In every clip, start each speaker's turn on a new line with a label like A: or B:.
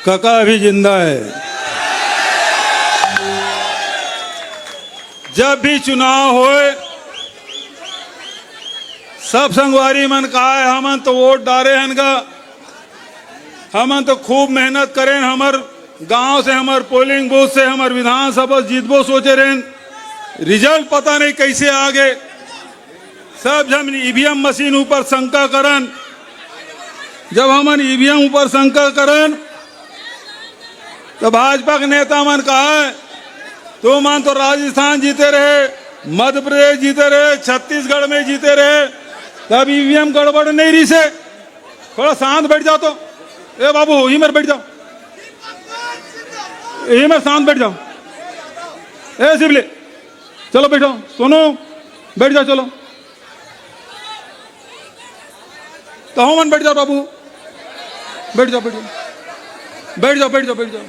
A: काका अभी जिंदा है। जब भी चुनाव होए सब संगवारी मन कहा है हमन तो वोट डारे हन गा, हमन तो खूब मेहनत करें, हमर गांव से हमर पोलिंग बूथ से हमर विधानसभा जीतबो सोचे रहें, रिजल्ट पता नहीं कैसे आ गए। सब जब ईवीएम मशीन ऊपर शंका करन, जब हमन ईवीएम ऊपर शंका करन तो भाजपा के नेता मन कहा है तो मन तो राजस्थान जीते रहे, मध्य प्रदेश जीते रहे, छत्तीसगढ़ में जीते रहे, तब ईवीएम गड़बड़ नहीं रही से। थोड़ा शांत बैठ जाओ तो, ए बाबू यही में बैठ जाओ, यही में शांत बैठ जाओ। ए शिवले चलो बैठो, सोनू बैठ जाओ, चलो तो हम मन बैठ जाओ बाबू, बैठ जाओ बैठ जाओ बैठ जाओ बैठ जाओ बैठ जाओ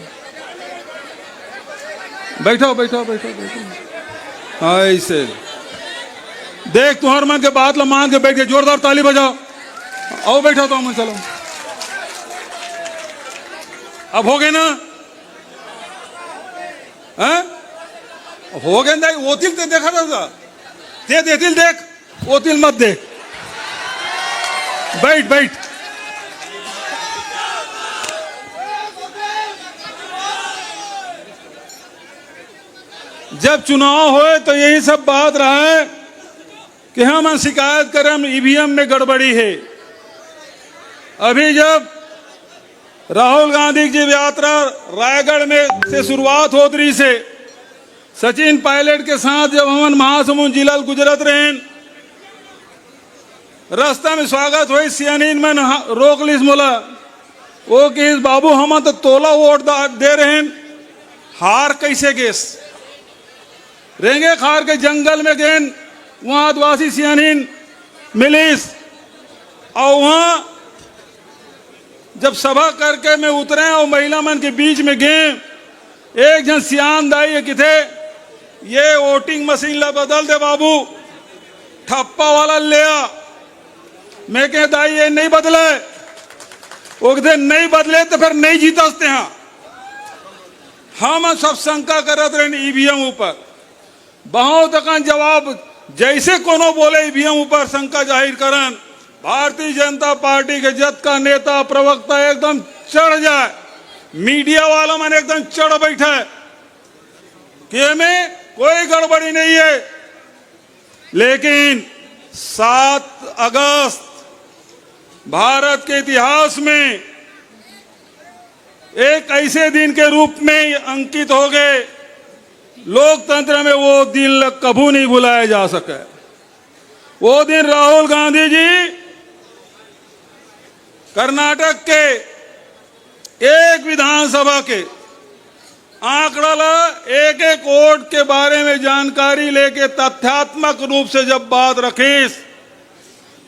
A: बैठो बैठो बैठो बैठो। ऐसे देख तुम्हारे मन के बात ला मान के बैठ के जोरदार ताली बजाओ। आओ बैठो तो हम चलो, अब हो गए ना? हैं हो गए ना? ओतिल ते देखा था, ते देतिल देख, ओतिल मत देख। बैठ बैठ। जब चुनाव होए तो यही सब बात रहा है कि हम शिकायत करें हम ईवीएम में गड़बड़ी है। अभी जब राहुल गांधी की यात्रा रायगढ़ में से शुरुआत होत रही से, सचिन पायलट के साथ जब हम महासमुंद जिला गुजरत रहे, रास्ता में स्वागत हुई, सियानीन में रोक लिस मोला वो कि बाबू हम तो तोला वोट दे रहे हैं, हार कैसे गेस रेंगे खार के जंगल में गए, वहां आदिवासी सियानीन मिलिस, और वहां जब सभा करके मैं उतरे और महिला मन के बीच में गए, एक जन सियान दाई कि थे ये वोटिंग मशीन ला बदल दे बाबू, ठप्पा वाला ले आ। मैं कह दाई ये नहीं बदले, वो कहते नहीं बदले तो फिर नहीं जीतते हैं। हम सब शंका करते रहे ईवीएम ऊपर, बहुत अकन जवाब जैसे कोनो बोले ईवीएम ऊपर शंका जाहिर करन, भारतीय जनता पार्टी के जत का नेता प्रवक्ता एकदम चढ़ जाए, मीडिया वालों में एकदम चढ़ बैठा है कि हमें कोई गड़बड़ी नहीं है। लेकिन 7 अगस्त भारत के इतिहास में एक ऐसे दिन के रूप में अंकित हो गए, लोकतंत्र में वो दिन कभी नहीं भुलाया जा सके। वो दिन राहुल गांधी जी कर्नाटक के एक विधानसभा के आंकड़ा ला एक एक वोट के बारे में जानकारी लेके तथ्यात्मक रूप से जब बात रखीस,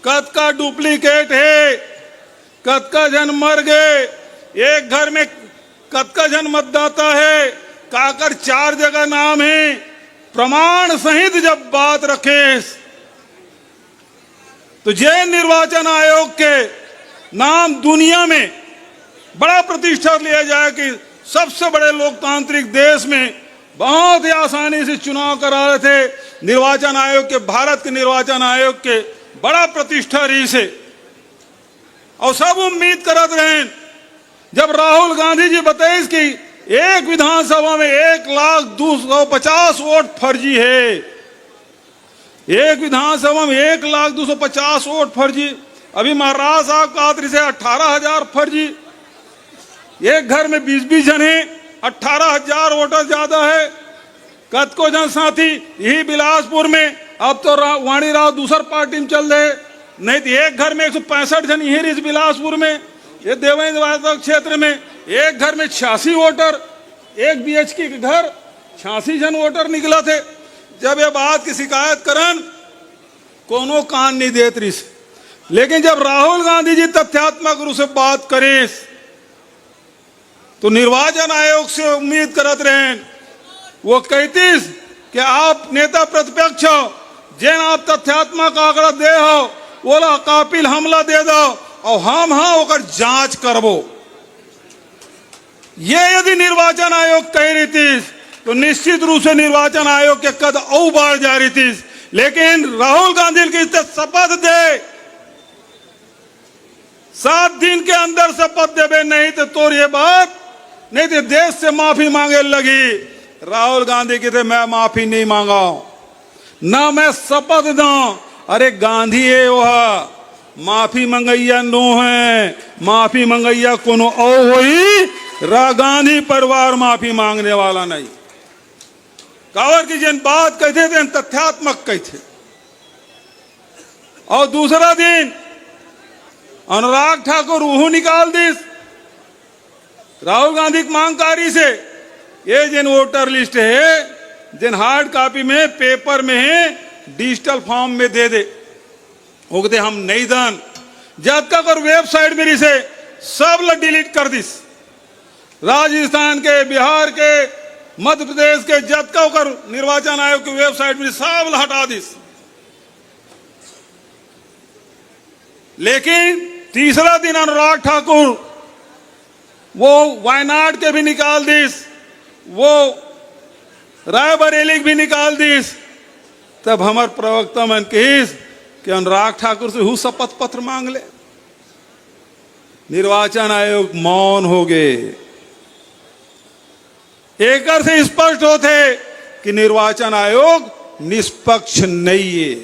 A: कद का डुप्लीकेट है, कद का जन मर गए, एक घर में कद का जन मतदाता है, काकर 4 जगह नाम है, प्रमाण सहित जब बात रखे तो जैन निर्वाचन आयोग के नाम दुनिया में बड़ा प्रतिष्ठा लिया जाए कि सबसे बड़े लोकतांत्रिक देश में बहुत ही आसानी से चुनाव करा रहे थे निर्वाचन आयोग के, भारत के निर्वाचन आयोग के बड़ा प्रतिष्ठा रही से। और सब उम्मीद करत रहे जब राहुल गांधी जी बताए कि एक विधानसभा में 1,250,000 वोट फर्जी है, एक विधानसभा में 1,250,000 वोट फर्जी। अभी महाराज साहब का से 18,000 फर्जी, एक घर में 20-20 जन है, 18,000 वोटर ज्यादा है। कद को जन साथी यही बिलासपुर में अब तो वाणी राव दूसर पार्टी में चल रहे, नहीं तो एक घर में 165 जन यही इस बिलासपुर में, ये देवेंद्र क्षेत्र में एक घर में 86 वोटर, एक बीएचके के घर 86 जन वोटर निकला थे। जब ये बात की शिकायत करन कोनो कान नहीं देत रही, लेकिन जब राहुल गांधी जी तथ्यात्मक रूप से बात करें तो निर्वाचन आयोग से उम्मीद करत रहे, वो कहतीस कि आप नेता प्रतिपक्ष हो, जिन आप तथ्यात्मक आंकड़ा दे हो वो कापिल हमला दे दो और हम हाँ ओकर जांच करबो। ये यदि निर्वाचन आयोग कह रही थी तो निश्चित रूप से निर्वाचन आयोग के कद और बढ़ जा रही थी। लेकिन राहुल गांधी की शपथ दे, 7 दिन के अंदर शपथ देवे, नहीं तो तोर ये बात, नहीं तो देश से माफी मांगे लगी। राहुल गांधी की थे मैं माफी नहीं मांगा ना मैं शपथ दूं। अरे गांधी है वह माफी मंगैया नो है, माफी मंगैया कोनो और हुई, गांधी परिवार माफी मांगने वाला नहीं। कावर की जिन बात कहते थे तथ्यात्मक कहते। और दूसरा दिन अनुराग ठाकुर वह निकाल दी राहुल गांधी की मांगकारी से। ये जिन वोटर लिस्ट है, जिन हार्ड कॉपी में पेपर में है, डिजिटल फॉर्म में दे दे, होगते हम नहीं दान जब तक और वेबसाइट मेरी से सब ल डिलीट कर दिस। राजस्थान के, बिहार के, मध्य प्रदेश के जब का कर निर्वाचन आयोग की वेबसाइट में सब ल हटा दिस। लेकिन तीसरा दिन अनुराग ठाकुर वो वायनाड के भी निकाल दिस, वो रायबरेली भी निकाल दिस। तब हमार प्रवक्ता मन कहिस कि अनुराग ठाकुर से हु शपथ पत्र मांग ले। निर्वाचन आयोग मौन हो गए। एक से स्पष्ट होते कि निर्वाचन आयोग निष्पक्ष नहीं है,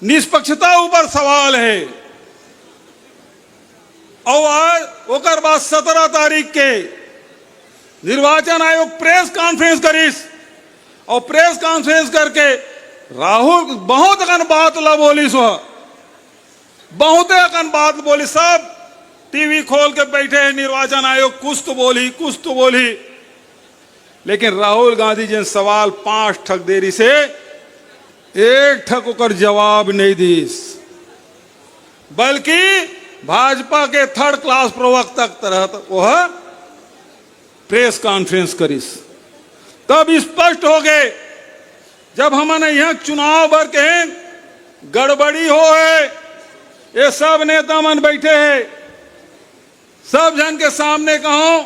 A: निष्पक्षता ऊपर सवाल है। और ओकर बाद 17 तारीख के निर्वाचन आयोग प्रेस कॉन्फ्रेंस करीस और प्रेस कॉन्फ्रेंस करके राहुल बहुत अकन बात ला बोली सो, बहुत अकन बात बोली। सब टीवी खोल के बैठे हैं, निर्वाचन आयोग कुछ तो बोली, कुछ तो बोली। लेकिन राहुल गांधी जिन सवाल 5 ठक देरी से 1 ठक ओकर जवाब नहीं दीस, बल्कि भाजपा के 3rd क्लास प्रवक्ता तरह वह प्रेस कॉन्फ्रेंस करीस। तब स्पष्ट हो गए जब हमने यहाँ चुनाव भर के गड़बड़ी हो है, ये सब नेता मन बैठे हैं, सब जन के सामने कहो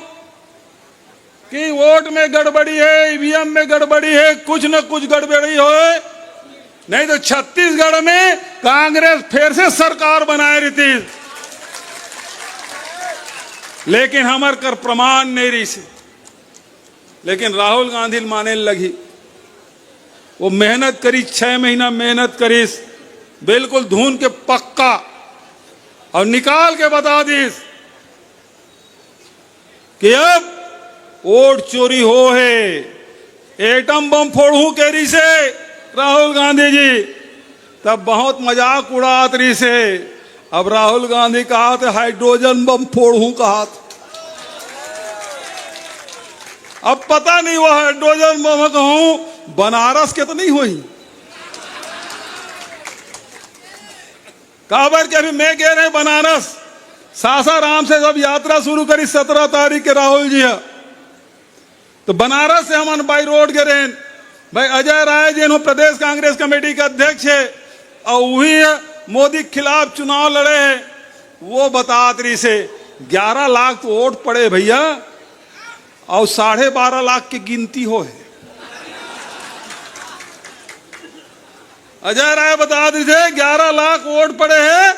A: कि वोट में गड़बड़ी है, ईवीएम में गड़बड़ी है, कुछ न कुछ गड़बड़ी हो, नहीं तो छत्तीसगढ़ में कांग्रेस फिर से सरकार बनाए रही थी। लेकिन हमार कर प्रमाण नहीं रही से। लेकिन राहुल गांधी माने लगी, वो मेहनत करी, 6 महीना मेहनत करी, बिल्कुल धुन के पक्का, और निकाल के बता दी कि अब वोट चोरी हो है, एटम बम फोड़ू के रही से राहुल गांधी जी। तब बहुत मजाक उड़ात रही से। अब राहुल गांधी कहा था हाइड्रोजन बम फोड़ू कहा था। अब पता नहीं वो हाइड्रोजन बम कहूं बनारस के तो नहीं हुई। काबर के अभी मैं कह रहे बनारस सासाराम से जब यात्रा शुरू करी 17 तारीख के राहुल जी है, तो बनारस से हम बाई रोड के रहे भाई अजय राय जी प्रदेश कांग्रेस कमेटी के अध्यक्ष है और वही मोदी के खिलाफ चुनाव लड़े हैं। वो बतात रही से 11 लाख तो वोट पड़े भैया और 12.5 लाख की गिनती हो है। अजय राय बता दी थे 11 लाख वोट पड़े हैं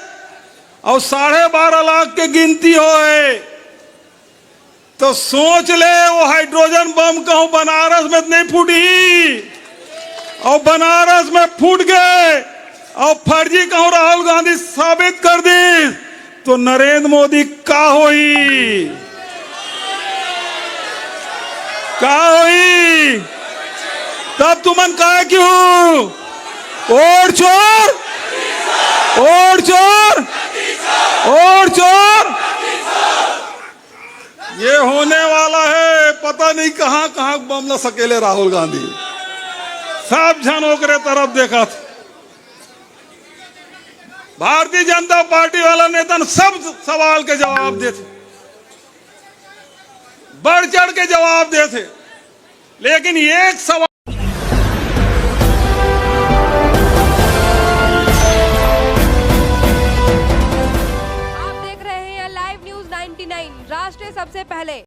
A: और 12.5 लाख की गिनती हो है। तो सोच ले वो हाइड्रोजन बम कहूं बनारस में नहीं फूटी और बनारस में फूट गए और फर्जी कहूं राहुल गांधी साबित कर दी तो नरेंद्र मोदी का होई, का होई। तब तुमन कहा क्यों वोट चोर, वोट चोर, वोट चोर। ये होने वाला है, पता नहीं कहां कहां बम न सकेले राहुल गांधी। सब जन ओकरे तरफ देखा था। भारतीय जनता पार्टी वाला नेता सब सवाल के जवाब देते, बढ़ चढ़ के जवाब देते, लेकिन एक सवाल
B: आप देख रहे हैं लाइव न्यूज 99 राष्ट्र सबसे पहले।